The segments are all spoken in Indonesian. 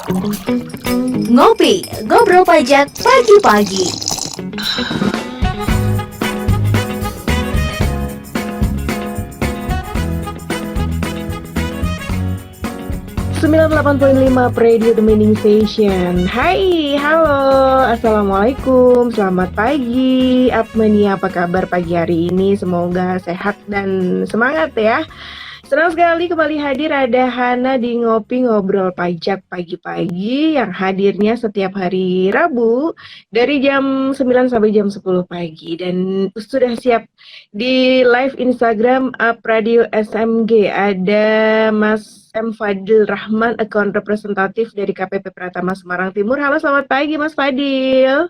Ngopi, ngobrol pajak pagi-pagi. 98.5 Radio The Meaning Station. Hai, halo, assalamualaikum, selamat pagi. Apmenia, apa kabar pagi hari ini? Semoga sehat dan semangat ya. Senang sekali kembali hadir ada Hana di Ngopi Ngobrol Pajak pagi-pagi yang hadirnya setiap hari Rabu dari jam 9 sampai jam 10 pagi dan sudah siap di live Instagram Up Radio SMG ada Mas M. Fadil Rahman, account representatif dari KPP Pratama Semarang Timur. Halo, selamat pagi Mas Fadil.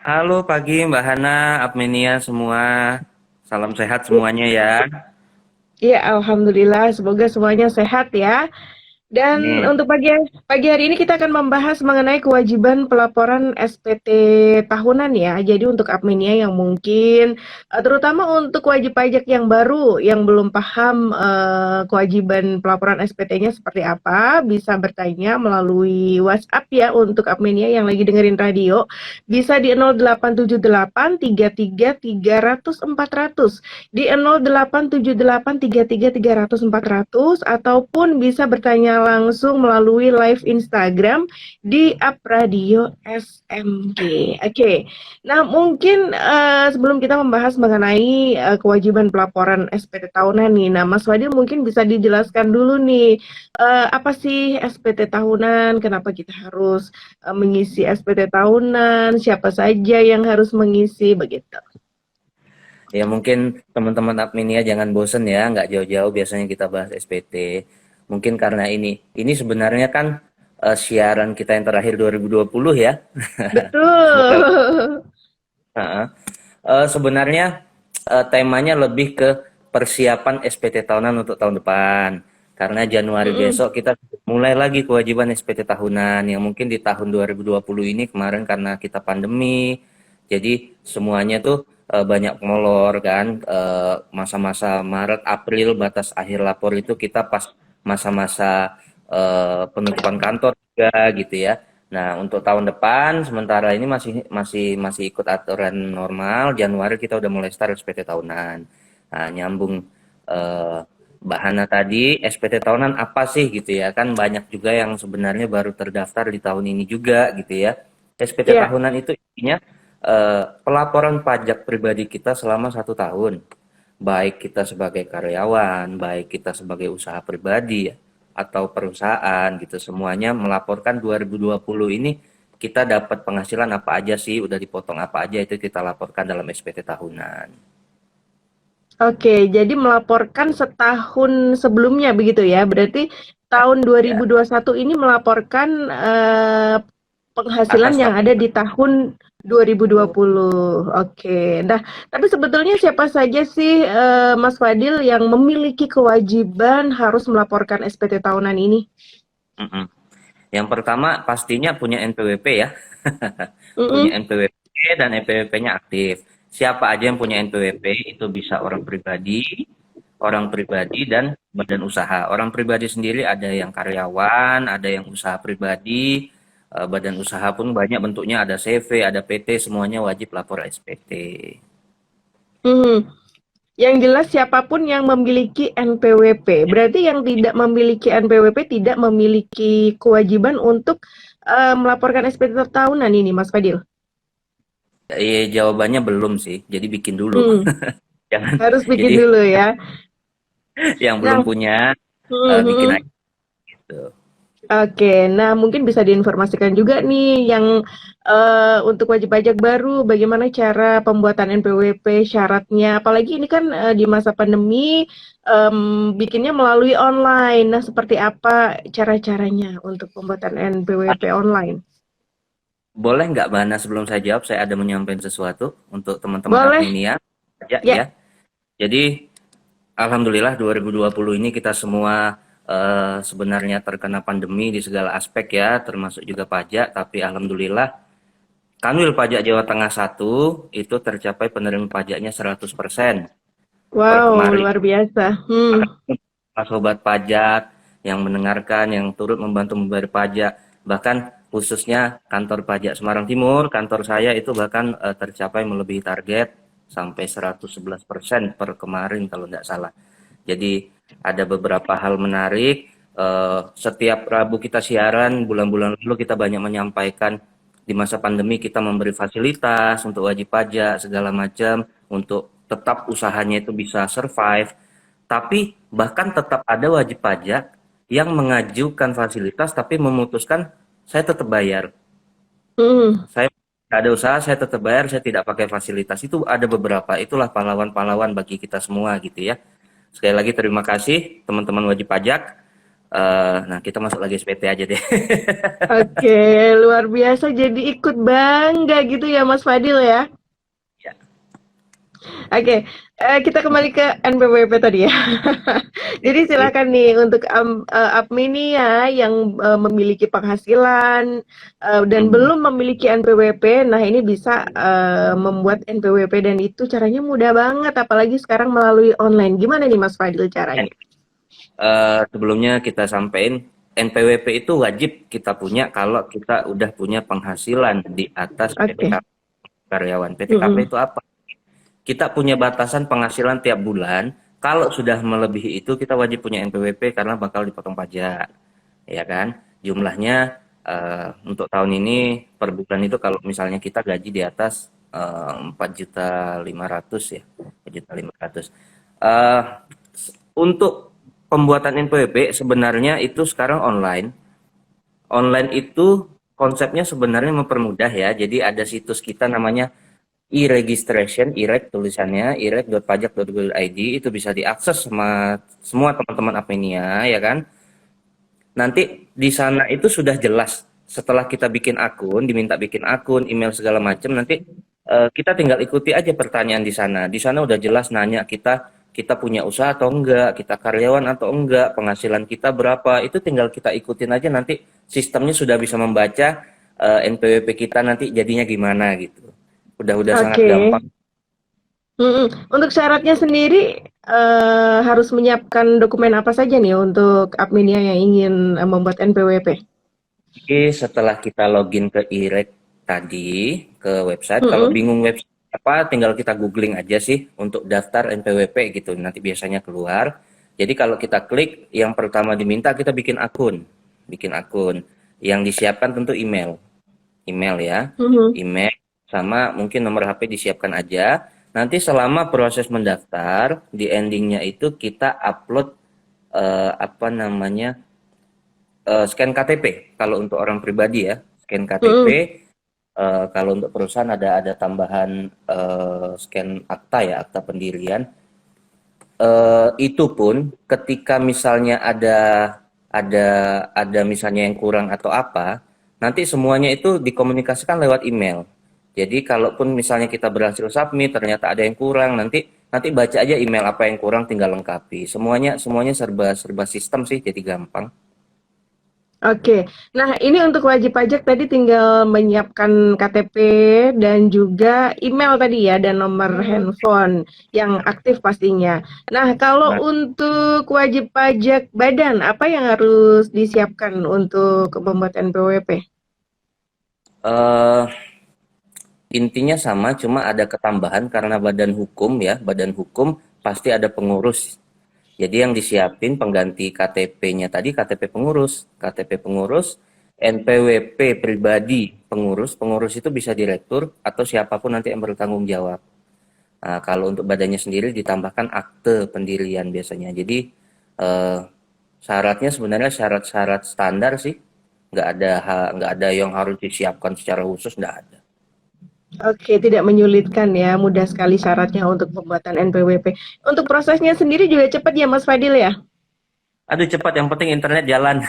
Halo pagi Mbak Hana, Apmenia semua. Salam sehat semuanya ya. Iya, alhamdulillah. Semoga semuanya sehat ya. Dan Nih, untuk pagi hari ini kita akan membahas mengenai kewajiban pelaporan SPT tahunan ya. Jadi untuk Apmenia yang mungkin terutama untuk wajib pajak yang baru yang belum paham kewajiban pelaporan SPT-nya seperti apa, bisa bertanya melalui WhatsApp ya untuk Apmenia yang lagi dengerin radio. Bisa di 0878 33 300 400 di 0878 33 300 400 ataupun bisa bertanya langsung melalui live Instagram di Up Radio SMG. Oke. Nah, mungkin sebelum kita membahas mengenai kewajiban pelaporan SPT tahunan nih. Nah, Mas Fadil mungkin bisa dijelaskan dulu nih apa sih SPT tahunan? Kenapa kita harus mengisi SPT tahunan? Siapa saja yang harus mengisi begitu? ya mungkin teman-teman Apmenia jangan bosen ya, nggak jauh-jauh biasanya kita bahas SPT. Mungkin karena ini sebenarnya kan siaran kita yang terakhir 2020 ya. Semoga Betul. sebenarnya temanya lebih ke persiapan SPT tahunan untuk tahun depan. Karena Januari Mm-mm. besok kita mulai lagi kewajiban SPT tahunan yang mungkin di tahun 2020 ini kemarin karena kita pandemi. Jadi semuanya tuh banyak molor kan. Masa-masa Maret, April batas akhir lapor itu kita pas masa-masa penutupan kantor juga gitu ya. Nah, untuk tahun depan sementara ini masih ikut aturan normal. Januari kita udah mulai start SPT tahunan. Nah, nyambung eh, Mbak Hana tadi, SPT tahunan apa sih gitu ya? Kan banyak juga yang sebenarnya baru terdaftar di tahun ini juga gitu ya. SPT Ya. tahunan itu intinya pelaporan pajak pribadi kita selama 1 tahun. Baik kita sebagai karyawan, baik kita sebagai usaha pribadi ya, atau perusahaan gitu, semuanya melaporkan 2020 ini kita dapat penghasilan apa aja sih, udah dipotong apa aja itu kita laporkan dalam SPT tahunan. Oke, jadi melaporkan setahun sebelumnya begitu ya. Berarti tahun Ya, 2021 ini melaporkan penghasilan atas yang tahun ada di tahun 2020. 2020. Oke. Nah, tapi sebetulnya siapa saja sih Mas Fadil yang memiliki kewajiban harus melaporkan SPT tahunan ini? Mm-mm. Yang pertama pastinya punya NPWP ya. Punya Mm-mm. NPWP dan NPWP-nya aktif. Siapa aja yang punya NPWP itu bisa orang pribadi dan badan usaha. Orang pribadi sendiri ada yang karyawan, ada yang usaha pribadi, badan usaha pun banyak bentuknya, ada CV, ada PT, semuanya wajib lapor SPT. Mhm. Yang jelas siapapun yang memiliki NPWP. Berarti yang tidak memiliki NPWP tidak memiliki kewajiban untuk melaporkan SPT tahunan ini, Mas Fadil. Jawabannya belum sih, jadi bikin dulu. Hmm, Jangan, harus bikin jadi dulu ya. yang belum Nah, punya bikin mhm. aja gitu. Oke, nah mungkin bisa diinformasikan juga nih yang untuk wajib pajak baru, bagaimana cara pembuatan NPWP syaratnya. Apalagi ini kan di masa pandemi bikinnya melalui online. Nah, seperti apa cara-caranya untuk pembuatan NPWP online? Boleh nggak Mbak Hana sebelum saya jawab, saya ada menyampaikan sesuatu untuk teman-teman Boleh? Apmenia aja Ya. ya. Jadi Alhamdulillah 2020 ini kita semua sebenarnya terkena pandemi di segala aspek ya, termasuk juga pajak, tapi Alhamdulillah Kanwil Pajak Jawa Tengah 1 itu tercapai penerimaan pajaknya 100% per Wow, kemarin. luar biasa. Maka sobat pajak yang mendengarkan, yang turut membantu membayar pajak, Bahkan khususnya kantor pajak Semarang Timur, kantor saya itu bahkan tercapai melebihi target sampai 111% per kemarin kalau tidak salah. Jadi ada beberapa hal menarik. Setiap Rabu kita siaran, bulan-bulan lalu kita banyak menyampaikan di masa pandemi kita memberi fasilitas untuk wajib pajak segala macam untuk tetap usahanya itu bisa survive. Tapi bahkan tetap ada wajib pajak yang mengajukan fasilitas tapi memutuskan saya tetap bayar. Hmm. Saya tidak ada usaha, saya tetap bayar, saya tidak pakai fasilitas. Itu ada beberapa. Itulah pahlawan-pahlawan bagi kita semua gitu ya. Sekali lagi terima kasih teman-teman wajib pajak. Nah, kita masuk lagi SPT aja deh. Oke, luar biasa. Jadi ikut bangga gitu ya Mas Fadil ya. Ya. Oke, kita kembali ke NPWP tadi ya. Jadi silakan nih untuk APMI nih ya yang memiliki penghasilan dan belum memiliki NPWP. Nah, ini bisa membuat NPWP dan itu caranya mudah banget apalagi sekarang melalui online. Gimana nih Mas Fadil caranya? Sebelumnya kita sampaikan NPWP itu wajib kita punya kalau kita udah punya penghasilan di atas PTKP karyawan. PTKP itu apa? Kita punya batasan penghasilan tiap bulan. Kalau sudah melebihi itu kita wajib punya NPWP karena bakal dipotong pajak, ya kan? Jumlahnya untuk tahun ini per bulan itu kalau misalnya kita gaji di atas 4.500.000 ya, 4.500.000. Untuk pembuatan NPWP sebenarnya itu sekarang online. Online itu konsepnya sebenarnya mempermudah ya. Jadi ada situs kita namanya e-registration, IREG tulisannya, ireg.pajak.go.id, itu bisa diakses sama semua teman-teman Apmenia ya kan. Nanti di sana itu sudah jelas setelah kita bikin akun, diminta bikin akun, email segala macam, nanti kita tinggal ikuti aja pertanyaan di sana. Di sana udah jelas nanya kita punya usaha atau enggak, kita karyawan atau enggak, penghasilan kita berapa, itu tinggal kita ikutin aja, nanti sistemnya sudah bisa membaca NPWP kita nanti jadinya gimana gitu. Udah sangat gampang. Untuk syaratnya sendiri harus menyiapkan dokumen apa saja nih untuk Apmenia yang ingin membuat NPWP? Oke, setelah kita login ke IREG tadi ke website, kalau bingung website apa, tinggal kita googling aja sih untuk daftar NPWP gitu, nanti biasanya keluar. Jadi kalau kita klik, yang pertama diminta kita bikin akun. Yang disiapkan tentu email ya, email sama mungkin nomor HP disiapkan aja. Nanti selama proses mendaftar, di endingnya itu kita upload scan KTP kalau untuk orang pribadi ya, scan KTP. Kalau untuk perusahaan ada tambahan scan akta pendirian. Itu pun ketika misalnya ada misalnya yang kurang atau apa, nanti semuanya itu dikomunikasikan lewat email. Jadi kalaupun misalnya kita berhasil submit ternyata ada yang kurang, nanti baca aja email apa yang kurang, tinggal lengkapi. Semuanya serba sistem sih, jadi gampang. Oke, nah ini untuk wajib pajak tadi tinggal menyiapkan KTP dan juga email tadi ya, dan nomor handphone yang aktif pastinya. Nah, kalau untuk wajib pajak badan, apa yang harus disiapkan untuk membuat NPWP? Intinya sama, cuma ada ketambahan karena badan hukum pasti ada pengurus. Jadi yang disiapin pengganti KTP-nya tadi KTP pengurus, NPWP pribadi pengurus itu bisa direktur atau siapapun nanti yang bertanggung jawab. Nah, kalau untuk badannya sendiri ditambahkan akte pendirian biasanya. Jadi syaratnya sebenarnya syarat-syarat standar sih, nggak ada yang harus disiapkan secara khusus, nggak ada. Oke, tidak menyulitkan ya, mudah sekali syaratnya untuk pembuatan NPWP. Untuk prosesnya sendiri juga cepat ya Mas Fadil ya? Aduh cepat, yang penting internet jalan.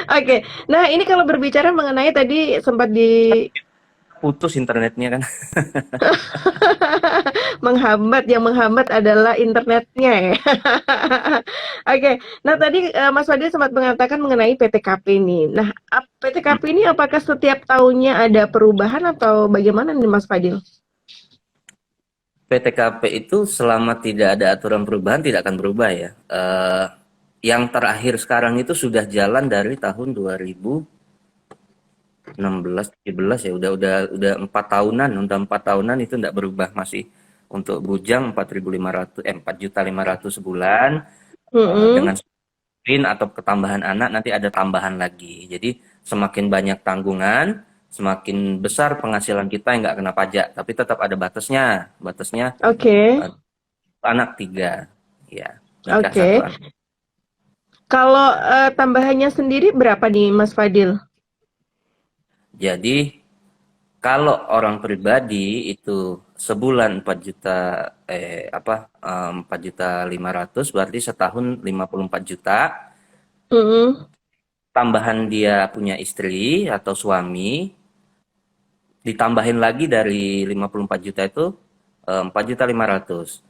Oke, nah ini kalau berbicara mengenai tadi sempat putus internetnya kan. Yang menghambat adalah internetnya ya. Oke, nah tadi Mas Fadil sempat mengatakan mengenai PTKP ini. Nah, PTKP ini apakah setiap tahunnya ada perubahan atau bagaimana nih Mas Fadil? PTKP itu selama tidak ada aturan perubahan tidak akan berubah ya. yang terakhir sekarang itu sudah jalan dari tahun 2016, 17 ya, udah 4 tahunan itu enggak berubah masih untuk bujang 4.500 4.500.000 sebulan, dengan Mm-mm. sprint atau ketambahan anak nanti ada tambahan lagi. Jadi semakin banyak tanggungan, semakin besar penghasilan kita yang nggak kena pajak, tapi tetap ada batasnya. Batasnya Oke, eh, anak 3, ya, nikah satu oke. anak. Kalau tambahannya sendiri berapa nih, Mas Fadil? Jadi kalau orang pribadi itu sebulan 4 juta, 4.500.000, berarti setahun 54 juta. Mm-mm. Tambahan dia punya istri atau suami, ditambahin lagi dari 54 juta itu 4.500.000.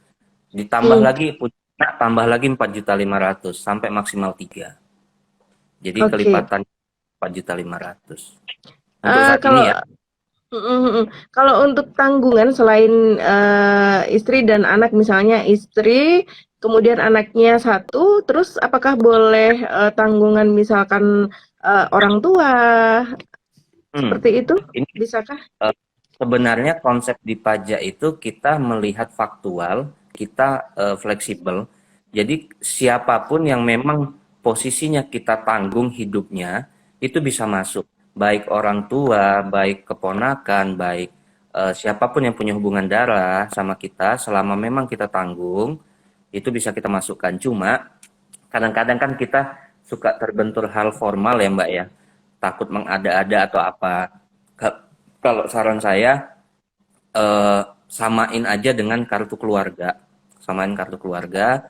Ditambah Mm. lagi punya anak, tambah lagi 4.500.000 sampai maksimal 3. Jadi Oke. kelipatan 4.500.000. Untuk saat Kalau ini ya. mm, mm, mm. Kalau untuk tanggungan selain istri dan anak, misalnya istri, kemudian anaknya satu, terus apakah boleh tanggungan misalkan orang tua Hmm, seperti itu? ini Bisakah? eh, sebenarnya konsep di pajak itu kita melihat faktual, kita fleksibel. Jadi siapapun yang memang posisinya kita tanggung hidupnya itu bisa masuk. Baik orang tua, baik keponakan, baik siapapun yang punya hubungan darah sama kita, selama memang kita tanggung, itu bisa kita masukkan. Cuma kadang-kadang kan kita suka terbentur hal formal ya Mbak ya, takut mengada-ada atau apa. Kalau saran saya, samain aja dengan kartu keluarga, samain kartu keluarga.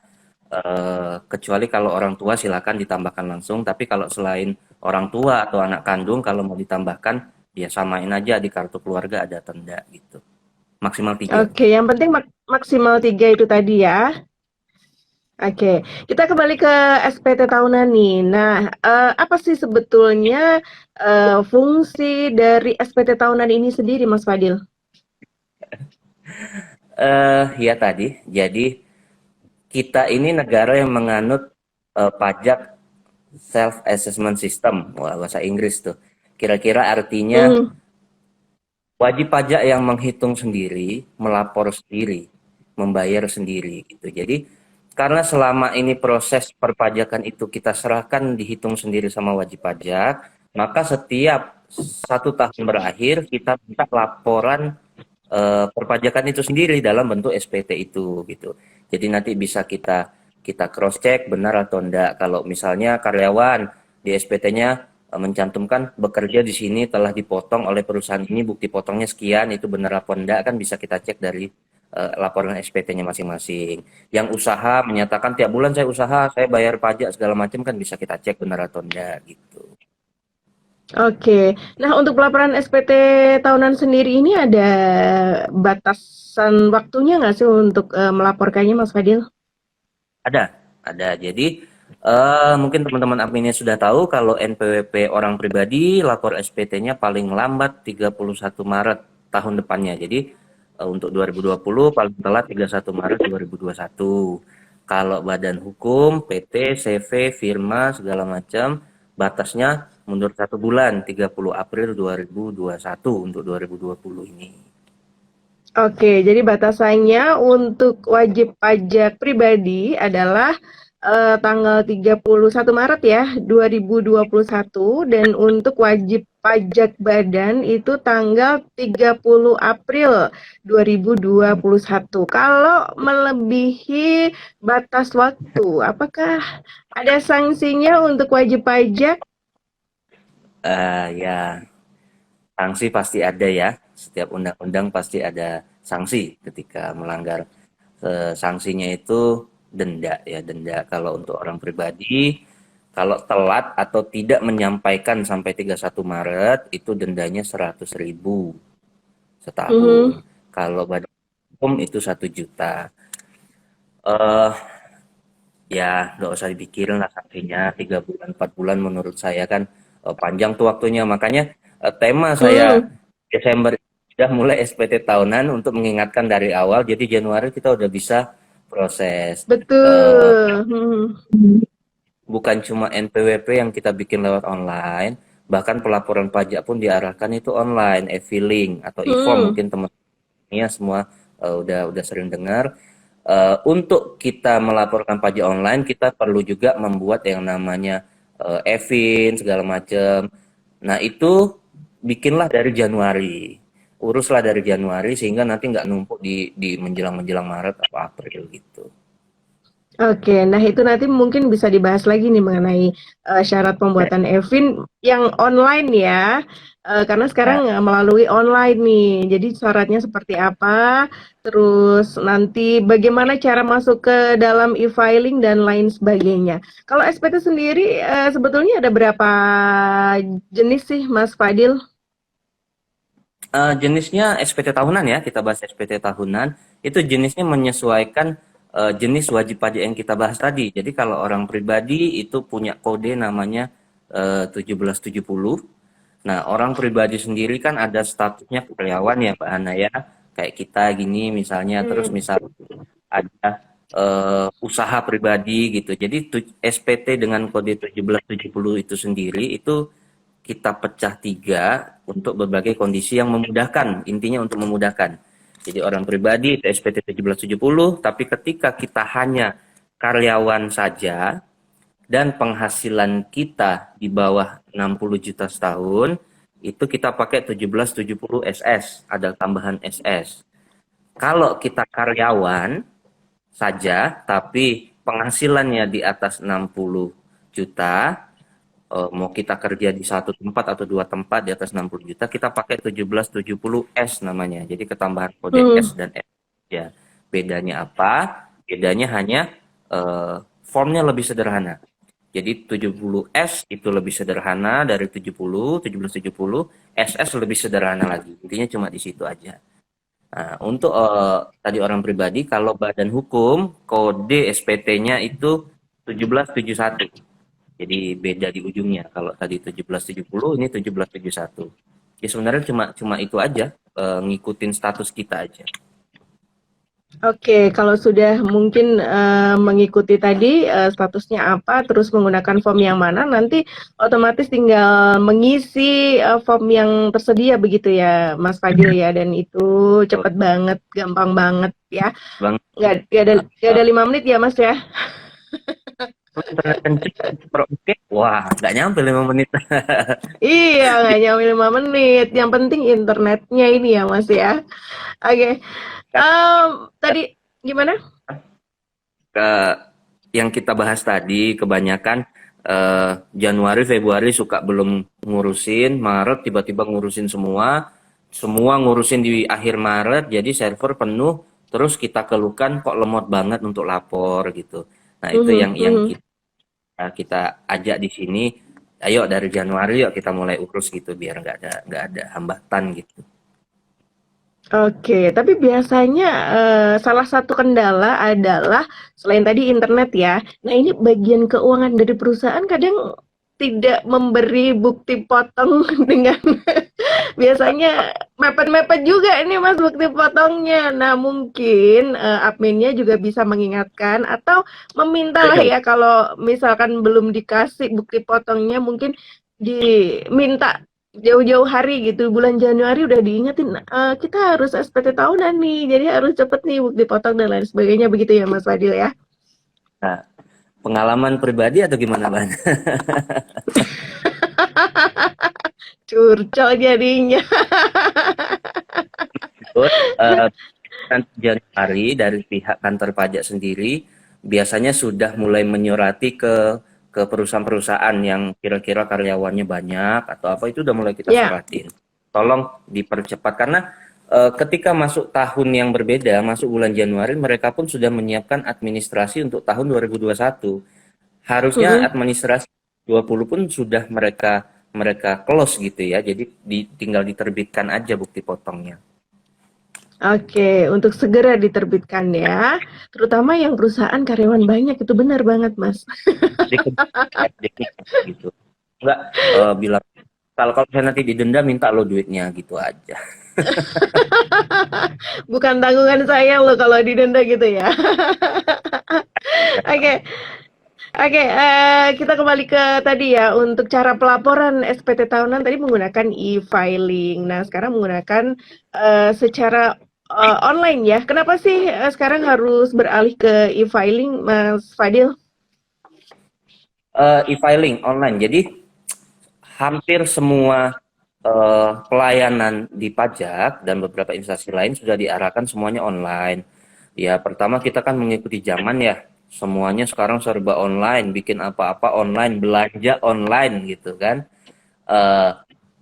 Kecuali kalau orang tua silakan ditambahkan langsung, tapi kalau selain orang tua atau anak kandung kalau mau ditambahkan ya samain aja di kartu keluarga ada tanda gitu, maksimal 3. Oke, yang penting maksimal 3 itu tadi ya. Oke, kita kembali ke SPT tahunan nih. Nah, apa sih sebetulnya fungsi dari SPT tahunan ini sendiri, Mas Fadil? Ya tadi, jadi kita ini negara yang menganut pajak self assessment system. Wah, bahasa Inggris tuh. Kira-kira artinya Hmm, wajib pajak yang menghitung sendiri, melapor sendiri, membayar sendiri gitu. Jadi karena selama ini proses perpajakan itu kita serahkan dihitung sendiri sama wajib pajak, maka setiap 1 tahun berakhir kita minta laporan perpajakan itu sendiri dalam bentuk SPT itu gitu. Jadi nanti bisa kita kita cross check benar atau enggak. Kalau misalnya karyawan di SPT-nya mencantumkan bekerja di sini telah dipotong oleh perusahaan ini, bukti potongnya sekian, itu benar apa enggak kan bisa kita cek dari laporan SPT-nya masing-masing. Yang usaha menyatakan tiap bulan saya usaha, saya bayar pajak segala macam kan bisa kita cek benar atau enggak gitu. oke. Nah, untuk pelaporan SPT tahunan sendiri ini ada batasan waktunya nggak sih untuk melaporkannya, Mas Fadil? Ada, ada. Jadi mungkin teman-teman adminnya sudah tahu kalau NPWP orang pribadi lapor SPT-nya paling lambat 31 Maret tahun depannya. Jadi untuk 2020 paling telat 31 Maret 2021. Kalau badan hukum, PT, CV, firma segala macam batasnya mundur 1 bulan 30 April 2021 untuk 2020 ini. Oke, jadi batasannya untuk wajib pajak pribadi adalah tanggal 31 Maret ya 2021 dan untuk wajib pajak badan itu tanggal 30 April 2021. Kalau melebihi batas waktu, apakah ada sanksinya untuk wajib pajak? Ya, sanksi pasti ada ya. Setiap undang-undang pasti ada sanksi ketika melanggar. Sanksinya itu denda ya, denda kalau untuk orang pribadi. Kalau telat atau tidak menyampaikan sampai 31 Maret itu dendanya 100.000 setahun. Mhm. Kalau badan hukum itu 1 juta. Eh Ya nggak usah dipikirin lah sanksinya 3 bulan 4 bulan menurut saya kan panjang tuh waktunya. Makanya tema saya Hmm, Desember sudah mulai SPT tahunan untuk mengingatkan dari awal. Jadi Januari kita udah bisa proses. Eh, betul. Hmm. bukan cuma NPWP yang kita bikin lewat online, bahkan pelaporan pajak pun diarahkan itu online, e-filing atau e-form, Hmm. mungkin teman-temannya semua udah sering dengar. Untuk kita melaporkan pajak online, kita perlu juga membuat yang namanya e-fin segala macam. Nah, itu bikinlah dari Januari. Uruslah dari Januari sehingga nanti nggak numpuk di menjelang Maret atau April gitu. Oke, nah itu nanti mungkin bisa dibahas lagi nih mengenai syarat pembuatan e-fin yang online ya. Karena sekarang Ya, melalui online nih. Jadi syaratnya seperti apa? Terus nanti bagaimana cara masuk ke dalam e-filing dan lain sebagainya. Kalau SPT sendiri sebetulnya ada berapa jenis sih, Mas Fadil? jenisnya SPT tahunan ya, kita bahas SPT tahunan. Itu jenisnya menyesuaikan jenis wajib pajak yang kita bahas tadi. Jadi kalau orang pribadi itu punya kode namanya 1770. Nah, orang pribadi sendiri kan ada statusnya karyawan ya, Mbak Hana ya. Kayak kita gini misalnya, terus Hmm. misal ada usaha pribadi gitu. Jadi SPT dengan kode 1770 itu sendiri itu kita pecah tiga untuk berbagai kondisi yang memudahkan, intinya untuk memudahkan. Jadi orang pribadi itu SPT 1770, tapi ketika kita hanya karyawan saja dan penghasilan kita di bawah 60 juta setahun, itu kita pakai 1770 SS, ada tambahan SS. Kalau kita karyawan saja, tapi penghasilannya di atas 60 juta, mau kita kerja di satu tempat atau dua tempat di atas 60 juta, kita pakai 1770 S namanya. Jadi ketambahan kode Hmm. S dan S ya. Bedanya apa? Bedanya hanya formnya lebih sederhana. Jadi 70S itu lebih sederhana dari 1770, SS lebih sederhana lagi. Intinya cuma di situ aja. Nah, untuk tadi orang pribadi, kalau badan hukum, kode SPT-nya itu 1771. Jadi beda di ujungnya. Kalau tadi 1770, ini 1771. Ya sebenarnya cuma cuma itu aja, ngikutin status kita aja. Oke, kalau sudah mungkin mengikuti tadi statusnya apa, terus menggunakan form yang mana, nanti otomatis tinggal mengisi form yang tersedia begitu ya, Mas Fadil ya, dan itu cepet banget, gampang banget ya, Bang, nggak ada 5 menit ya, Mas ya. internet kenceng, super oke. Wah, nggak nyampe 5 menit. Iya, nggak nyampe 5 menit. Yang penting internetnya ini ya, Mas ya. Oke, tadi gimana? Ke yang kita bahas tadi, kebanyakan Januari, Februari suka belum ngurusin, Maret tiba-tiba ngurusin semua ngurusin di akhir Maret, jadi server penuh, terus kita keluhkan kok lemot banget untuk lapor gitu. Nah, itu Mhm, yang mhm. kita ajak di sini. Ayo dari Januari yuk kita mulai urus gitu biar nggak ada hambatan gitu. Oke, tapi biasanya salah satu kendala adalah selain tadi internet ya. Nah, ini bagian keuangan dari perusahaan kadang tidak memberi bukti potong dengan biasanya mepet-mepet juga ini Mas bukti potongnya. Nah, mungkin adminnya juga bisa mengingatkan atau meminta lah Ayo, ya kalau misalkan belum dikasih bukti potongnya mungkin diminta jauh-jauh hari gitu bulan Januari udah diingetin kita harus SPT tahunan nih jadi harus cepet nih bukti potong dan lain sebagainya begitu ya Mas Fadil ya. nah, pengalaman pribadi atau gimana, Bang? Curcol jadinya. Terus, nanti Januari dari pihak kantor pajak sendiri biasanya sudah mulai menyurati ke perusahaan-perusahaan yang kira-kira karyawannya banyak atau apa, itu udah mulai kita Ya. suratin. Tolong dipercepat karena ketika masuk tahun yang berbeda, masuk bulan Januari, mereka pun sudah menyiapkan administrasi untuk tahun 2021. Harusnya Mm-mm. administrasi 20 pun sudah mereka mereka close gitu ya. Jadi tinggal diterbitkan aja bukti potongnya. Oke, untuk segera diterbitkan ya, terutama yang perusahaan karyawan banyak itu benar banget Mas. Dikit gitu. Enggak bilang kalau kalau saya nanti didenda minta lo duitnya gitu aja. Bukan tanggungan saya loh kalau didenda gitu ya. Oke, Oke, kita kembali ke tadi ya, untuk cara pelaporan SPT tahunan tadi menggunakan e-filing. Nah, sekarang menggunakan secara online ya. Kenapa sih sekarang harus beralih ke e-filing, Mas Fadil? E-filing online. Jadi hampir semua pelayanan di pajak dan beberapa instansi lain sudah diarahkan semuanya online. Ya, pertama kita kan mengikuti zaman ya. Semuanya sekarang serba online, bikin apa-apa online, belanja online gitu kan. Eh,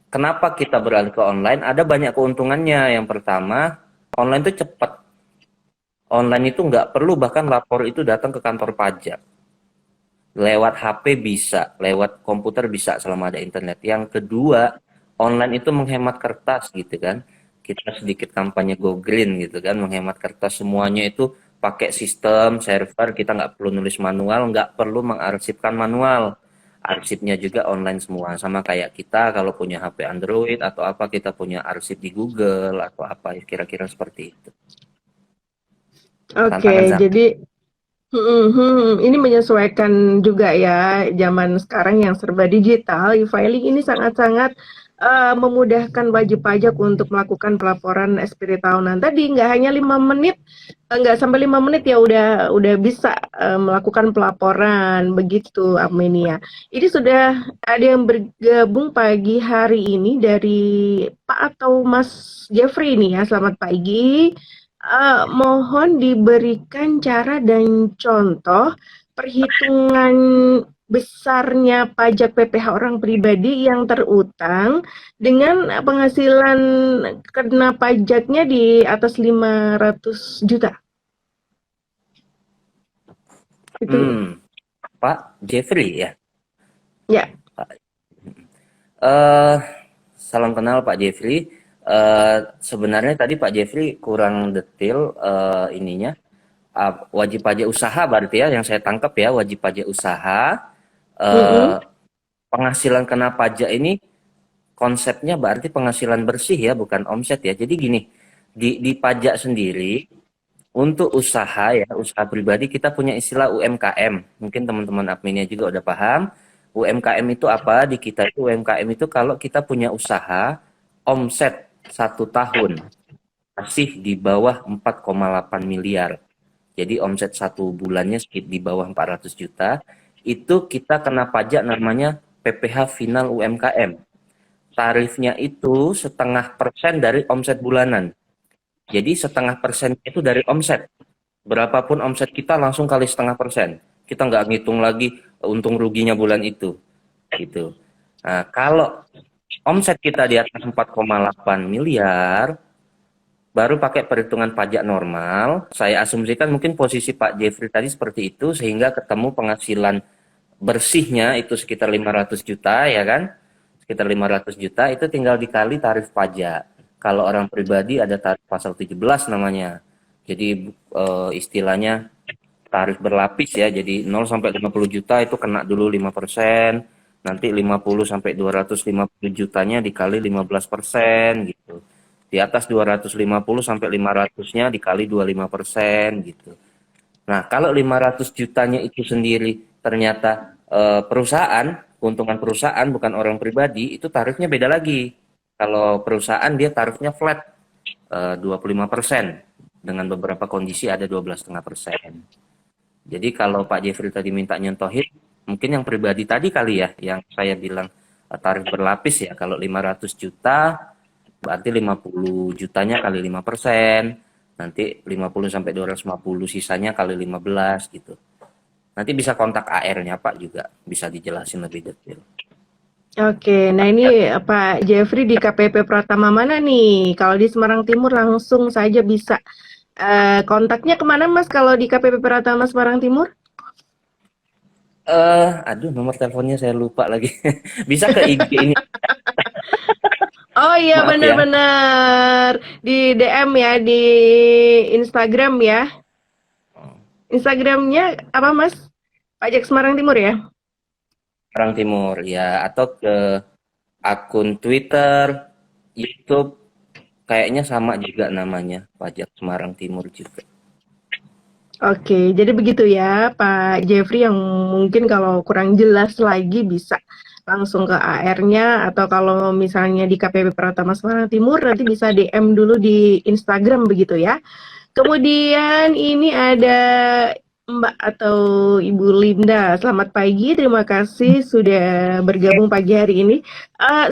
Kenapa kita beralih ke online? Ada banyak keuntungannya. Yang pertama, online itu cepat. Online itu nggak perlu bahkan lapor itu datang ke kantor pajak. Lewat HP bisa, lewat komputer bisa selama ada internet. Yang kedua, online itu menghemat kertas gitu kan. Kita sedikit kampanye Go Green gitu kan, menghemat kertas semuanya itu pakai sistem server, kita nggak perlu nulis manual, nggak perlu mengarsipkan manual. Arsipnya juga online semua, sama kayak kita kalau punya HP Android atau apa kita punya arsip di Google atau apa kira-kira seperti itu. Tantangan Oke, zaman. jadi ini menyesuaikan juga ya zaman sekarang yang serba digital. E-filing ini sangat-sangat memudahkan wajib pajak untuk melakukan pelaporan SPT tahunan. Tadi nggak hanya 5 menit, nggak sampai 5 menit ya udah bisa melakukan pelaporan begitu, Armenia. Ini sudah ada yang bergabung pagi hari ini dari Pak atau Mas Jeffrey nih ya. Selamat pagi. Mohon diberikan cara dan contoh perhitungan besarnya pajak PPh orang pribadi yang terutang dengan penghasilan kena pajaknya di atas 500 juta. Itu Hmm, Pak Jeffrey ya. ya. Eh, Salam kenal Pak Jeffrey. Sebenarnya tadi Pak Jeffrey kurang detail ininya. Wajib pajak usaha berarti ya yang saya tangkap ya wajib pajak usaha. Eh, Mm-mm. Penghasilan kena pajak ini konsepnya berarti penghasilan bersih ya bukan omset ya. Jadi gini di pajak sendiri untuk usaha ya usaha pribadi kita punya istilah UMKM. Mungkin teman-teman adminnya juga udah paham. UMKM itu apa? Di kita itu UMKM itu kalau kita punya usaha omset 1 tahun masih di bawah 4,8 miliar. Jadi omset 1 bulannya sedikit di bawah 400 juta, itu kita kena pajak namanya PPh final UMKM. Tarifnya itu 0,5% dari omset bulanan. Jadi 0,5% itu dari omset. Berapapun omset kita langsung kali 0,5%. Kita nggak ngitung lagi untung ruginya bulan itu. Gitu. Nah, kalau omset kita di atas 4,8 miliar, baru pakai perhitungan pajak normal. Saya asumsikan mungkin posisi Pak Jeffrey tadi seperti itu, sehingga ketemu penghasilan bersihnya itu sekitar 500 juta, ya kan? Sekitar 500 juta, itu tinggal dikali tarif pajak. Kalau orang pribadi ada tarif pasal 17 namanya. Jadi istilahnya tarif berlapis ya. Jadi 0 sampai 50 juta itu kena dulu 5%, nanti 50 sampai 250 jutanya dikali 15% gitu. Di atas 250 sampai 500-nya dikali 25% gitu. Nah, kalau 500 jutanya itu sendiri ternyata perusahaan, keuntungan perusahaan bukan orang pribadi, itu tarifnya beda lagi. Kalau perusahaan dia tarifnya flat 25%, dengan beberapa kondisi ada 12,5%. Jadi kalau Pak Jeffrey tadi minta nyontohin, mungkin yang pribadi tadi kali ya, yang saya bilang tarif berlapis ya. Kalau 500 juta, berarti 50 jutanya kali 5%, nanti 50 sampai 250 sisanya kali 15 gitu. Nanti bisa kontak AR-nya Pak juga, bisa dijelasin lebih detail. Oke, nah ini Pak Jeffrey di KPP Pratama mana nih? Kalau di Semarang Timur langsung saja bisa. Kontaknya kemana Mas kalau di KPP Pratama Semarang Timur? Aduh nomor teleponnya saya lupa lagi. Bisa ke IG ini, Oh iya maaf ya. benar-benar di DM ya di Instagram ya. Instagramnya apa Mas? Pajak Semarang Timur ya? Orang Timur ya, atau ke akun Twitter, YouTube, kayaknya sama juga namanya, Pajak Semarang Timur juga. Oke, jadi begitu ya Pak Jeffrey, yang mungkin kalau kurang jelas lagi bisa langsung ke AR-nya, atau kalau misalnya di KPP Pratama Semarang Timur nanti bisa DM dulu di Instagram begitu ya. Kemudian ini ada Mbak atau Ibu Linda. Selamat pagi, terima kasih sudah bergabung pagi hari ini.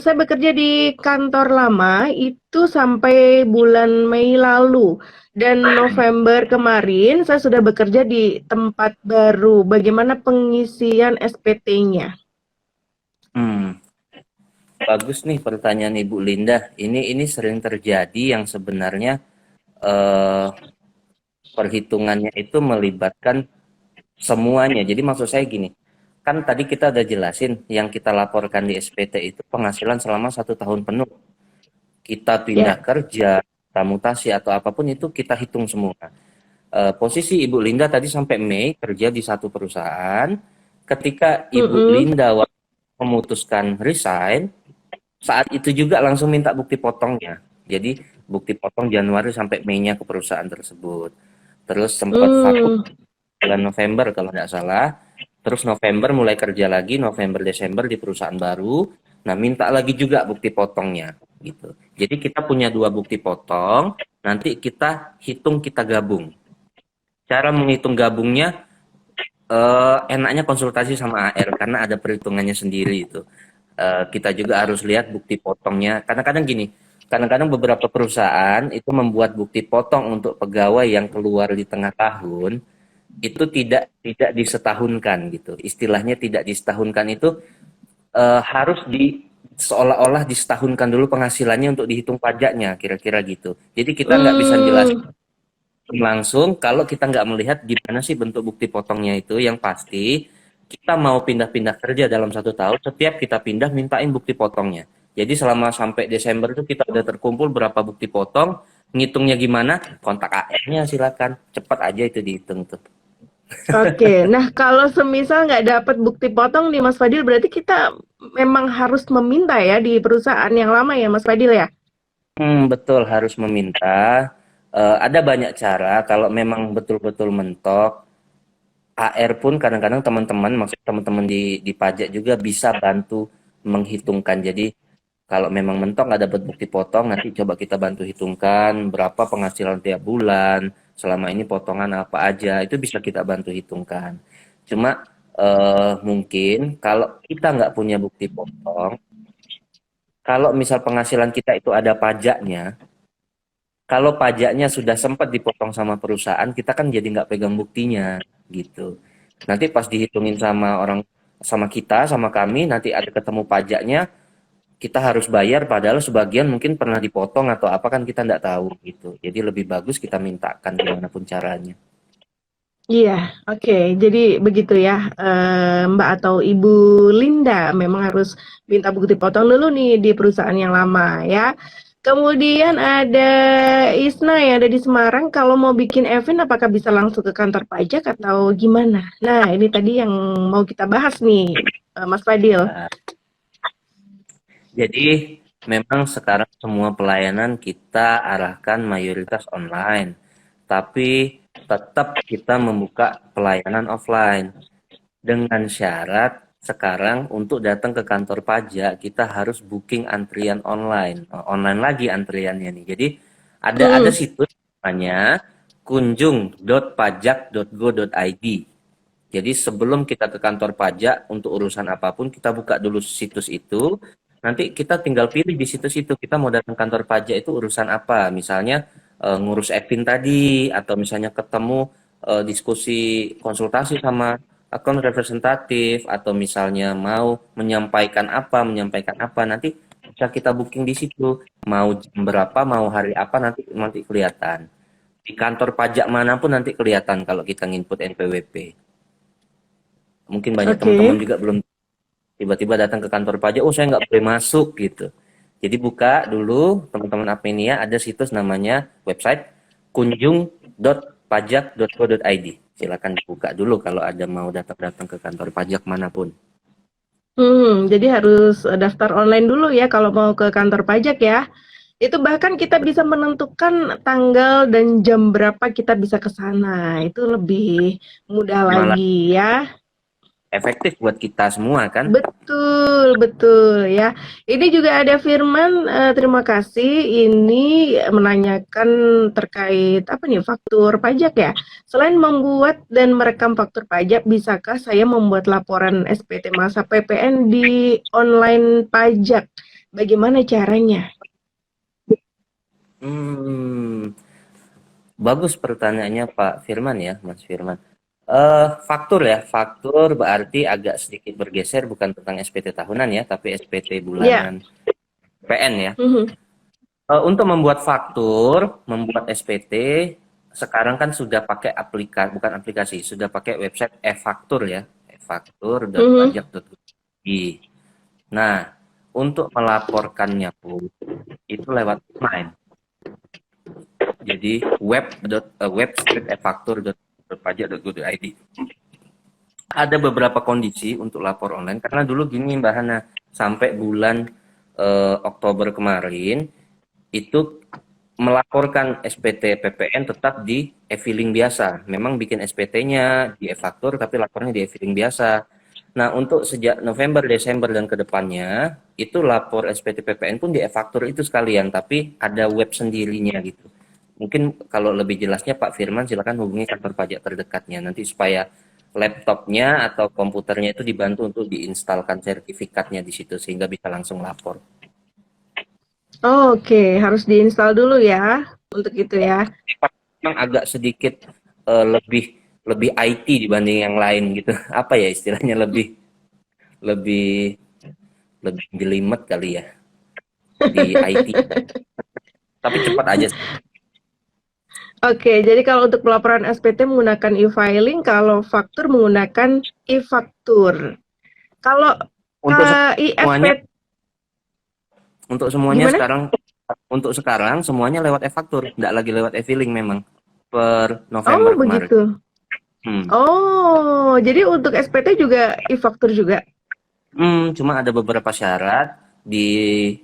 Saya bekerja di kantor lama itu sampai bulan Mei lalu. Dan November kemarin saya sudah bekerja di tempat baru. Bagaimana pengisian SPT-nya? Hmm, bagus nih pertanyaan Ibu Linda. Ini sering terjadi yang sebenarnya eh, perhitungannya itu melibatkan semuanya. Jadi maksud saya gini, kan tadi kita udah jelasin yang kita laporkan di SPT itu penghasilan selama 1 tahun penuh. Kita pindah Ya. kerja, kita mutasi atau apapun itu kita hitung semua. Posisi Ibu Linda tadi sampai Mei kerja di satu perusahaan. Ketika Ibu Mm-mm. Linda memutuskan resign, saat itu juga langsung minta bukti potongnya. Jadi bukti potong Januari sampai Mei-nya ke perusahaan tersebut. Terus sempat vakum Hmm. bulan November kalau nggak salah. Terus November mulai kerja lagi, November Desember di perusahaan baru. Nah, minta lagi juga bukti potongnya gitu. Jadi kita punya dua bukti potong, nanti kita hitung kita gabung. Cara menghitung gabungnya enaknya konsultasi sama AR karena ada perhitungannya sendiri itu. Kita juga harus lihat bukti potongnya. Kadang-kadang gini, kadang-kadang beberapa perusahaan itu membuat bukti potong untuk pegawai yang keluar di tengah tahun itu tidak disetahunkan gitu. Istilahnya tidak disetahunkan itu harus seolah-olah disetahunkan dulu penghasilannya untuk dihitung pajaknya, kira-kira gitu. Jadi kita nggak bisa jelasin Hmm. langsung kalau kita nggak melihat gimana sih bentuk bukti potongnya itu. Yang pasti kita mau pindah-pindah kerja dalam 1 tahun, setiap kita pindah mintain bukti potongnya. Jadi selama sampai Desember itu kita udah terkumpul berapa bukti potong, ngitungnya gimana, kontak AR-nya silakan, cepat aja itu dihitung tuh. Oke, nah kalau semisal nggak dapat bukti potong nih Mas Fadil, berarti kita memang harus meminta ya di perusahaan yang lama ya Mas Fadil ya? Betul harus meminta. Ada banyak cara kalau memang betul-betul mentok. AR pun kadang-kadang teman-teman, maksud teman-teman di pajak juga bisa bantu menghitungkan. Jadi kalau memang mentok nggak dapat bukti potong, nanti coba kita bantu hitungkan berapa penghasilan tiap bulan, selama ini potongan apa aja, itu bisa kita bantu hitungkan. Cuma mungkin kalau kita nggak punya bukti potong, kalau misal penghasilan kita itu ada pajaknya, kalau pajaknya sudah sempat dipotong sama perusahaan, kita kan jadi nggak pegang buktinya gitu. Nanti pas dihitungin sama orang, sama kita, sama kami, nanti ada ketemu pajaknya, kita harus bayar padahal sebagian mungkin pernah dipotong atau apa kan kita nggak tahu gitu. Jadi lebih bagus kita mintakan gimana pun caranya. Iya, oke. Jadi begitu ya, Mbak atau Ibu Linda memang harus minta bukti potong dulu nih di perusahaan yang lama ya. Kemudian ada Isna yang ada di Semarang. Kalau mau bikin event, apakah bisa langsung ke kantor pajak atau gimana? Nah, ini tadi yang mau kita bahas nih, Mas Fadil. Nah, jadi memang sekarang semua pelayanan kita arahkan mayoritas online, tapi tetap kita membuka pelayanan offline dengan syarat sekarang untuk datang ke kantor pajak kita harus booking antrian online. Online lagi antriannya nih. Jadi ada Hmm, situs namanya kunjung.pajak.go.id. Jadi sebelum kita ke kantor pajak untuk urusan apapun, kita buka dulu situs itu. Nanti kita tinggal pilih di situs itu, kita mau datang kantor pajak itu urusan apa. Misalnya ngurus EPIN tadi, atau misalnya ketemu diskusi konsultasi sama akun representatif, atau misalnya mau menyampaikan apa, nanti bisa kita booking di situ. Mau jam berapa, mau hari apa, nanti nanti kelihatan. Di kantor pajak manapun nanti kelihatan kalau kita nginput NPWP. Mungkin banyak teman-teman oke. juga belum tiba-tiba datang ke kantor pajak, oh saya nggak boleh masuk gitu. Jadi buka dulu teman-teman Apmenia, ada situs namanya website kunjung.pajak.go.id. Silakan dibuka dulu kalau ada mau datang-datang ke kantor pajak manapun. Jadi harus daftar online dulu ya kalau mau ke kantor pajak ya. Itu bahkan kita bisa menentukan tanggal dan jam berapa kita bisa ke sana. Itu lebih mudah Malah lagi ya. efektif buat kita semua kan. Betul, betul ya. Ini juga ada Firman, terima kasih. Ini menanyakan terkait apa nih, faktur pajak ya. Selain membuat dan merekam faktur pajak, bisakah saya membuat laporan SPT masa PPN di online pajak? Bagaimana caranya? Hmm, bagus pertanyaannya Pak Firman ya, Mas Firman. Faktur ya, faktur berarti agak sedikit bergeser bukan tentang SPT tahunan ya, tapi SPT Ya, bulanan PN ya. mhm, Untuk membuat faktur, membuat SPT, sekarang kan sudah pakai bukan aplikasi, sudah pakai website e-faktur ya, mhm. efaktur.pajak.go.id. Nah, untuk melaporkannya pun itu lewat online. Jadi web.efaktur.pajak.go.id. Ada beberapa kondisi untuk lapor online karena dulu gini Mbak Hana, sampai bulan Oktober kemarin itu melaporkan SPT PPN tetap di e-filing biasa. Memang bikin SPT-nya di e-faktur tapi lapornya di e-filing biasa. Nah, untuk sejak November, Desember dan kedepannya itu lapor SPT PPN pun di e-faktur itu sekalian, tapi ada web sendirinya gitu. Mungkin kalau lebih jelasnya Pak Firman silakan hubungi kantor pajak terdekatnya nanti supaya laptopnya atau komputernya itu dibantu untuk diinstalkan sertifikatnya di situ sehingga bisa langsung lapor. Oke, harus diinstal dulu ya, untuk itu ya. Memang agak sedikit lebih lebih IT dibanding yang lain gitu. Apa ya istilahnya lebih lebih lebih jelimet kali ya di IT. Tapi cepat aja sih. Oke, jadi kalau untuk pelaporan SPT menggunakan e-filing, kalau faktur menggunakan e-faktur. Kalau Untuk semuanya IFP untuk semuanya gimana? sekarang untuk sekarang semuanya lewat e-faktur, nggak lagi lewat e-filing memang per Oh, November kemarin. begitu. Hmm. Oh, jadi untuk SPT juga e-faktur juga. Cuma ada beberapa syarat di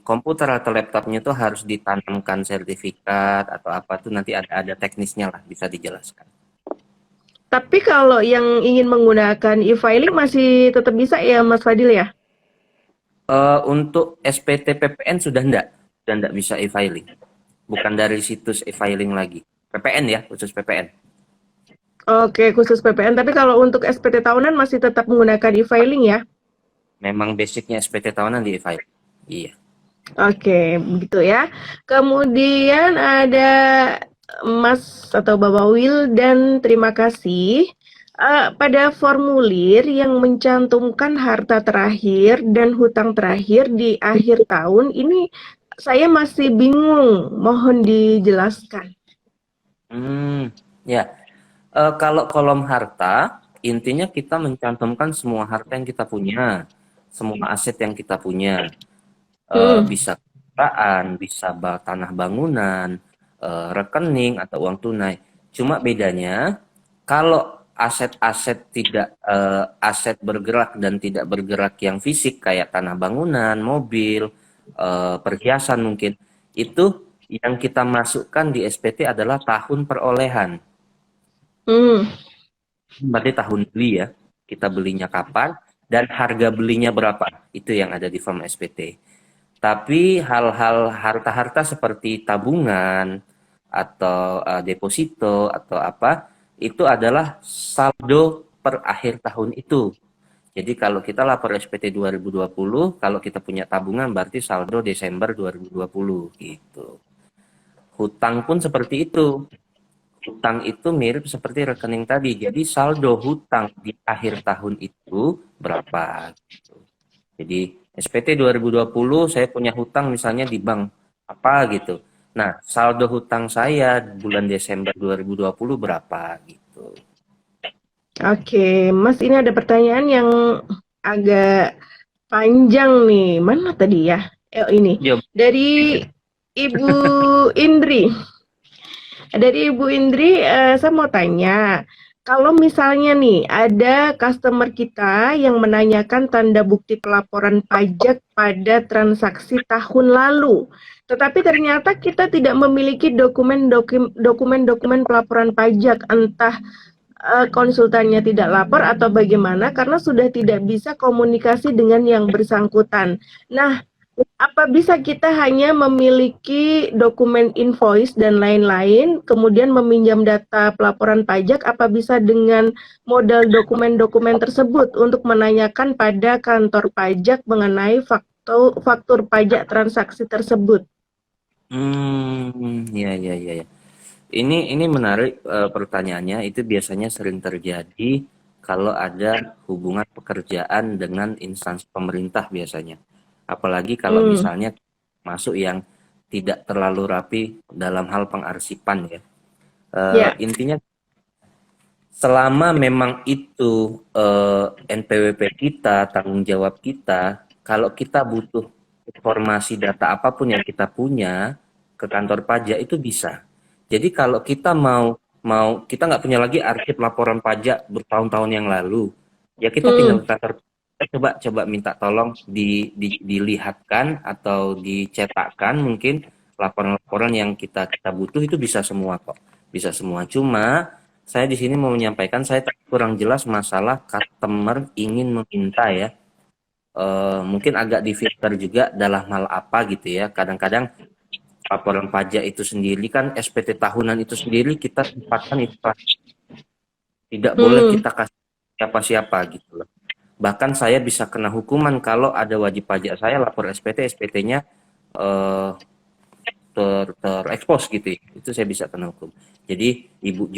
komputer atau laptopnya tuh harus ditanamkan sertifikat atau apa tuh nanti ada teknisnya lah bisa dijelaskan. Tapi kalau yang ingin menggunakan e-filing masih tetap bisa ya, Mas Fadil ya? Untuk SPT PPN sudah enggak bisa e-filing. Bukan dari situs e-filing lagi. PPN ya, khusus PPN. Oke, khusus PPN. Tapi kalau untuk SPT tahunan masih tetap menggunakan e-filing ya? Memang basicnya SPT tahunan di e-filing. Iya. Oke, begitu ya. Kemudian ada Mas atau Bapak Wildan, terima kasih. Pada formulir yang mencantumkan harta terakhir dan hutang terakhir di akhir tahun, ini saya masih bingung. Mohon dijelaskan. Ya. Kalau kolom harta, intinya kita mencantumkan semua harta yang kita punya, semua aset yang kita punya. Hmm, Bisa kendaraan, bisa tanah bangunan, rekening atau uang tunai. Cuma bedanya kalau aset-aset tidak aset bergerak dan tidak bergerak yang fisik kayak tanah bangunan, mobil, perhiasan mungkin itu yang kita masukkan di SPT adalah tahun perolehan. hmm. Berarti tahun beli ya. Kita belinya kapan dan harga belinya berapa. Itu yang ada di form SPT. Tapi hal-hal harta-harta seperti tabungan atau deposito atau apa itu adalah saldo per akhir tahun itu. Jadi kalau kita lapor SPT 2020, kalau kita punya tabungan berarti saldo Desember 2020 gitu. Hutang pun seperti itu. Hutang itu mirip seperti rekening tadi. Jadi saldo hutang di akhir tahun itu berapa gitu. Jadi SPT 2020 saya punya hutang misalnya di bank apa gitu. Nah, saldo hutang saya bulan Desember 2020 berapa gitu. Oke, Mas, ini ada pertanyaan yang agak panjang nih. Mana tadi ya? Ini Ya, dari Ibu Indri. Dari Ibu Indri, saya mau tanya, Kalau misalnya nih ada customer kita yang menanyakan tanda bukti pelaporan pajak pada transaksi tahun lalu, tetapi ternyata kita tidak memiliki dokumen-dokumen pelaporan pajak, entah konsultannya tidak lapor atau bagaimana karena sudah tidak bisa komunikasi dengan yang bersangkutan. Nah, apa bisa kita hanya memiliki dokumen invoice dan lain-lain, kemudian meminjam data pelaporan pajak, apa bisa dengan modal dokumen-dokumen tersebut untuk menanyakan pada kantor pajak mengenai faktur pajak transaksi tersebut? Ya, ya, ya, ya. Ini menarik pertanyaannya. Itu biasanya sering terjadi kalau ada hubungan pekerjaan dengan instansi pemerintah biasanya. Apalagi kalau Hmm, misalnya masuk yang tidak terlalu rapi dalam hal pengarsipan ya. ya. Intinya selama memang itu NPWP kita, tanggung jawab kita, kalau kita butuh informasi data apapun yang kita punya ke kantor pajak itu bisa. Jadi kalau kita mau mau kita nggak punya lagi arsip laporan pajak bertahun-tahun yang lalu, ya kita tinggal Hmm. ke kantor pajak, coba minta tolong dilihatkan atau dicetakkan mungkin laporan-laporan yang kita butuh itu bisa semua kok, bisa semua. Cuma saya di sini mau menyampaikan saya kurang jelas masalah customer ingin meminta ya. Mungkin agak difilter juga dalam hal apa gitu ya. Kadang-kadang laporan pajak itu sendiri kan SPT tahunan itu sendiri kita tempatkan itu tidak boleh Hmm. kita kasih siapa-siapa gitu loh. Bahkan saya bisa kena hukuman kalau ada wajib pajak saya lapor SPT, SPT-nya eh, terekspos gitu ya. Itu saya bisa kena hukum. Jadi ibu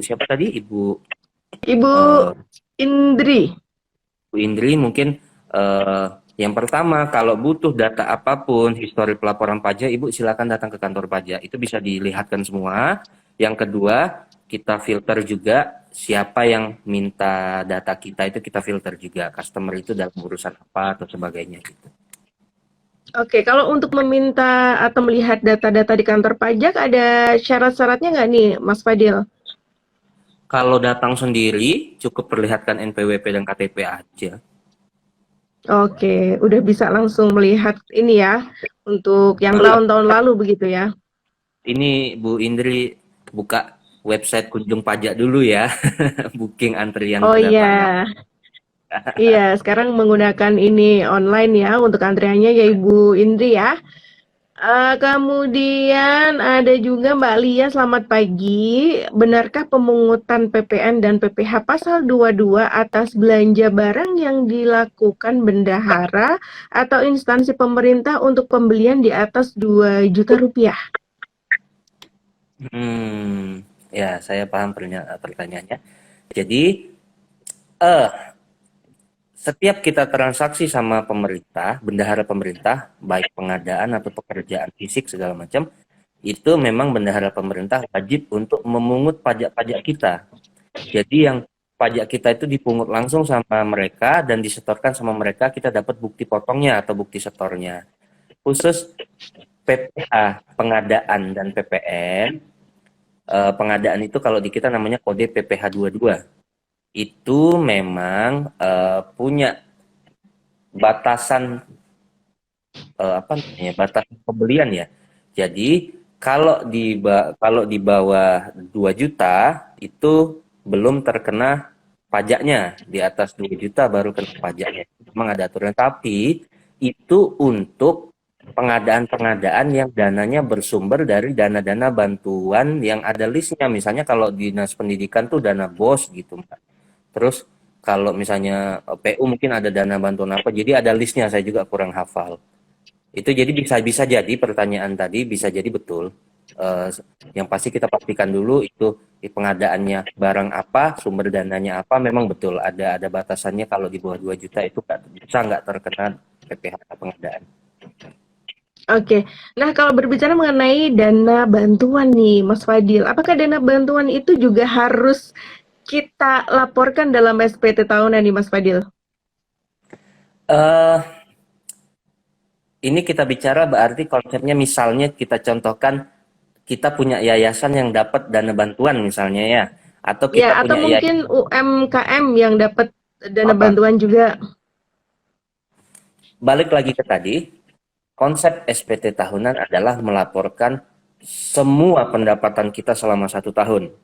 siapa tadi? Ibu Eh, Indri. Bu Indri mungkin eh, yang pertama kalau butuh data apapun histori pelaporan pajak Ibu silakan datang ke kantor pajak itu bisa dilihatkan semua. Yang kedua kita filter juga siapa yang minta data kita itu kita filter juga customer itu dalam urusan apa atau sebagainya gitu. Oke, kalau untuk meminta atau melihat data-data di kantor pajak ada syarat-syaratnya nggak nih, Mas Fadil? Kalau datang sendiri cukup perlihatkan NPWP dan KTP aja. Oke, udah bisa langsung melihat ini ya, untuk yang Iya. tahun-tahun lalu begitu ya. Ini Bu Indri buka website kunjung pajak dulu ya, booking antrian Oh kedatangan. iya, iya sekarang menggunakan ini online ya untuk antriannya ya Ibu Indri ya. Kemudian ada juga Mbak Lia, selamat pagi. Benarkah pemungutan PPN dan PPh pasal 22 atas belanja barang yang dilakukan bendahara atau instansi pemerintah untuk pembelian di atas 2 juta rupiah? Ya, saya paham pertanyaannya. Jadi, eh, setiap kita transaksi sama pemerintah, bendahara pemerintah, baik pengadaan atau pekerjaan fisik segala macam, itu memang bendahara pemerintah wajib untuk memungut pajak-pajak kita. Jadi yang pajak kita itu dipungut langsung sama mereka dan disetorkan sama mereka, kita dapat bukti potongnya atau bukti setornya. Khusus PPh, pengadaan dan PPN, pengadaan itu kalau di kita namanya kode PPh 22. Itu memang punya batasan apa namanya? Batasan pembelian ya. Jadi kalau di bawah 2 juta itu belum terkena pajaknya. Di atas 2 juta baru kena pajaknya. Memang ada aturan tapi itu untuk pengadaan-pengadaan yang dananya bersumber dari dana-dana bantuan yang ada listnya. Misalnya kalau dinas pendidikan tuh dana BOS gitu, Mbak. Terus kalau misalnya PU mungkin ada dana bantuan apa, jadi ada listnya, saya juga kurang hafal. Itu jadi bisa bisa jadi pertanyaan tadi bisa jadi betul. Eh, yang pasti kita pastikan dulu itu pengadaannya barang apa, sumber dananya apa, memang betul ada batasannya kalau di bawah 2 juta itu bisa nggak terkena PPh pengadaan. Oke, nah kalau berbicara mengenai dana bantuan nih, Mas Fadil, apakah dana bantuan itu juga harus kita laporkan dalam SPT tahunan nih, Mas Fadil? Eh ini kita bicara berarti konsepnya misalnya kita contohkan kita punya yayasan yang dapat dana bantuan misalnya ya. Atau kita Ya, atau punya yayasan mungkin UMKM yang dapat dana apa? bantuan juga. Balik lagi ke tadi, konsep SPT tahunan adalah melaporkan semua pendapatan kita selama 1 tahun.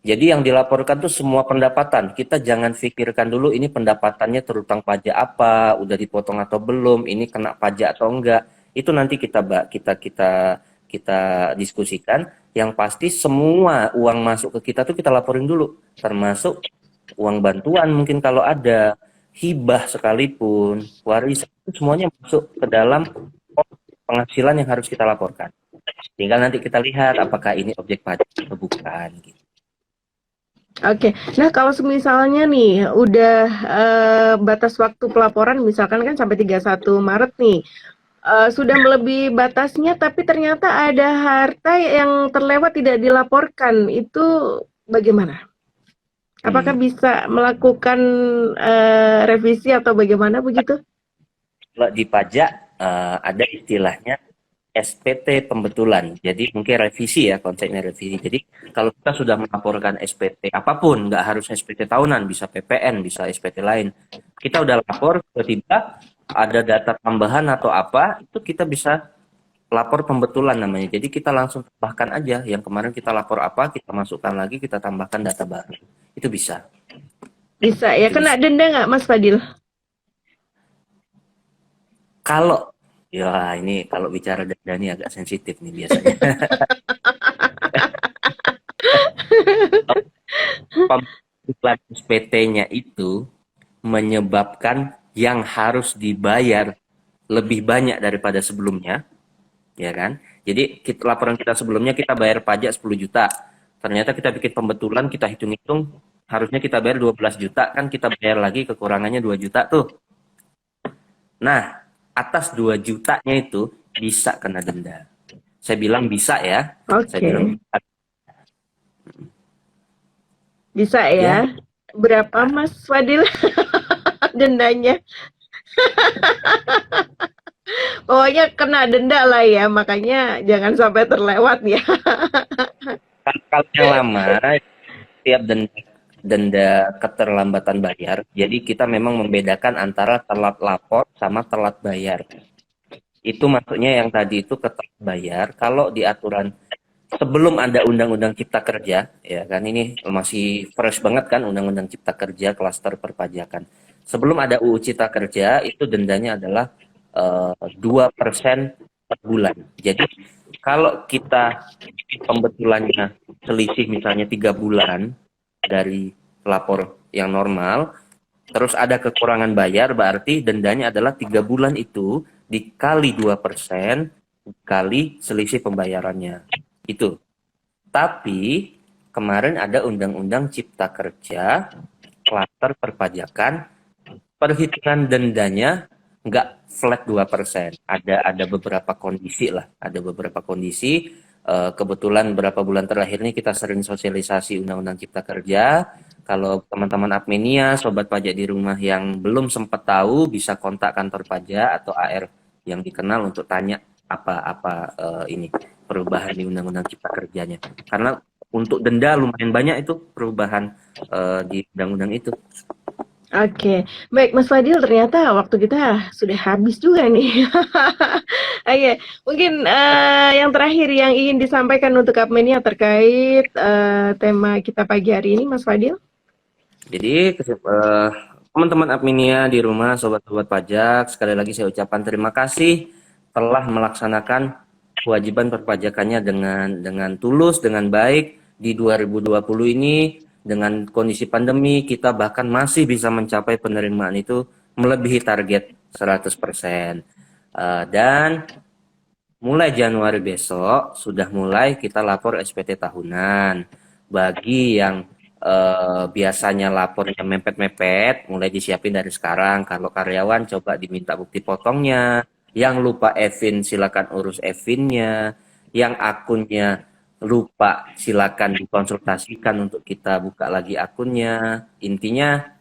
Jadi yang dilaporkan tuh semua pendapatan. Kita jangan pikirkan dulu ini pendapatannya terutang pajak apa, udah dipotong atau belum, ini kena pajak atau enggak. Itu nanti kita diskusikan. Yang pasti semua uang masuk ke kita tuh kita laporin dulu, termasuk uang bantuan mungkin kalau ada, hibah sekalipun, warisan itu semuanya masuk ke dalam penghasilan yang harus kita laporkan. Tinggal nanti kita lihat apakah ini objek pajak atau bukan gitu. Oke, nah kalau misalnya nih udah batas waktu pelaporan misalkan kan sampai 31 Maret nih, sudah melebihi batasnya tapi ternyata ada harta yang terlewat tidak dilaporkan, itu bagaimana? Apakah Hmm. bisa melakukan revisi atau bagaimana begitu? Kalau di pajak ada istilahnya SPT pembetulan. Jadi mungkin revisi ya konsepnya revisi. Jadi kalau kita sudah melaporkan SPT apapun, nggak harus SPT tahunan, bisa PPN, bisa SPT lain. Kita udah lapor, tiba-tiba ada data tambahan atau apa, itu kita bisa lapor pembetulan namanya. Jadi kita langsung tambahkan aja yang kemarin kita lapor apa, kita masukkan lagi, kita tambahkan data baru. Itu bisa, Bisa ya, itu kena bisa. denda nggak Mas Fadil? Kalau ya ini kalau bicara denda ini agak sensitif nih biasanya. Pembetulan SPT-nya itu menyebabkan yang harus dibayar lebih banyak daripada sebelumnya, ya kan? Jadi laporan kita sebelumnya kita bayar pajak 10 juta. Ternyata kita bikin pembetulan, kita hitung-hitung harusnya kita bayar 12 juta, kan kita bayar lagi kekurangannya 2 juta tuh. Nah, atas 2 jutanya itu bisa kena denda. Saya bilang bisa ya. Saya Oke, bilang bisa ya. ya. Berapa Mas Fadil dendanya? Pokoknya kena denda lah ya, makanya jangan sampai terlewat ya. Kalau yang lama tiap denda denda keterlambatan bayar. Jadi kita memang membedakan antara telat lapor sama telat bayar. Itu maksudnya yang tadi itu telat bayar. Kalau di aturan sebelum ada Undang-Undang Cipta Kerja, ya kan ini masih fresh banget kan Undang-Undang Cipta Kerja klaster perpajakan. Sebelum ada UU Cipta Kerja itu dendanya adalah 2% per bulan. Jadi kalau kita pembetulannya selisih misalnya 3 bulan dari lapor yang normal, terus ada kekurangan bayar, berarti dendanya adalah 3 bulan itu dikali 2% kali selisih pembayarannya. Itu. Tapi kemarin ada Undang-Undang Cipta Kerja, klaster perpajakan, perhitungan dendanya nggak flat 2%. Ada beberapa kondisi lah, ada beberapa kondisi. Kebetulan beberapa bulan terakhir ini kita sering sosialisasi Undang-Undang Cipta Kerja. Kalau teman-teman Admenia, sobat pajak di rumah yang belum sempat tahu, bisa kontak kantor pajak atau AR yang dikenal untuk tanya apa ini perubahan di Undang-Undang Cipta Kerjanya. Karena untuk denda lumayan banyak itu perubahan di undang-undang itu. Oke, baik Mas Fadil, ternyata waktu kita sudah habis juga nih. Oke, mungkin yang terakhir yang ingin disampaikan untuk Apmenia terkait tema kita pagi hari ini, Mas Fadil. Jadi teman-teman Adminia di rumah, sobat-sobat pajak, sekali lagi saya ucapkan terima kasih telah melaksanakan kewajiban perpajakannya dengan tulus, dengan baik di 2020 ini. Dengan kondisi pandemi, kita bahkan masih bisa mencapai penerimaan itu melebihi target 100%. Dan mulai Januari besok sudah mulai kita lapor SPT tahunan. Bagi yang biasanya lapornya mepet-mepet, mulai disiapin dari sekarang. Kalau karyawan coba diminta bukti potongnya. Yang lupa Evin silakan urus Evinnya. Yang akunnya lupa silakan dikonsultasikan untuk kita buka lagi akunnya. Intinya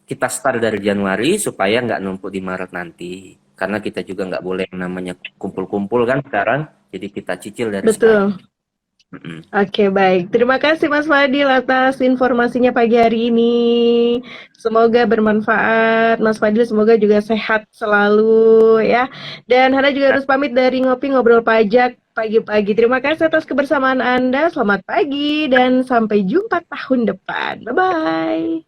kita start dari Januari supaya nggak numpuk di Maret nanti. Karena kita juga nggak boleh yang namanya kumpul-kumpul kan sekarang. Jadi kita cicil dari sekarang. Betul. Mm-mm. Oke, baik. Terima kasih Mas Fadil atas informasinya pagi hari ini. Semoga bermanfaat. Mas Fadil semoga juga sehat selalu ya. Dan Hana juga harus pamit dari Ngopi Ngobrol Pajak pagi-pagi. Terima kasih atas kebersamaan Anda. Selamat pagi dan sampai jumpa tahun depan. Bye-bye.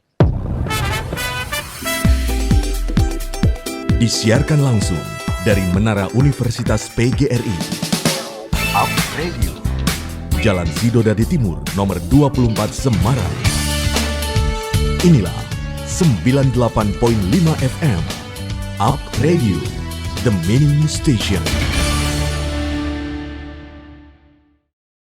Disiarkan langsung dari Menara Universitas PGRI. Up Radio. Jalan Sidodadi Timur, nomor 24 Semarang. Inilah 98.5 FM. Up Radio, the mini station.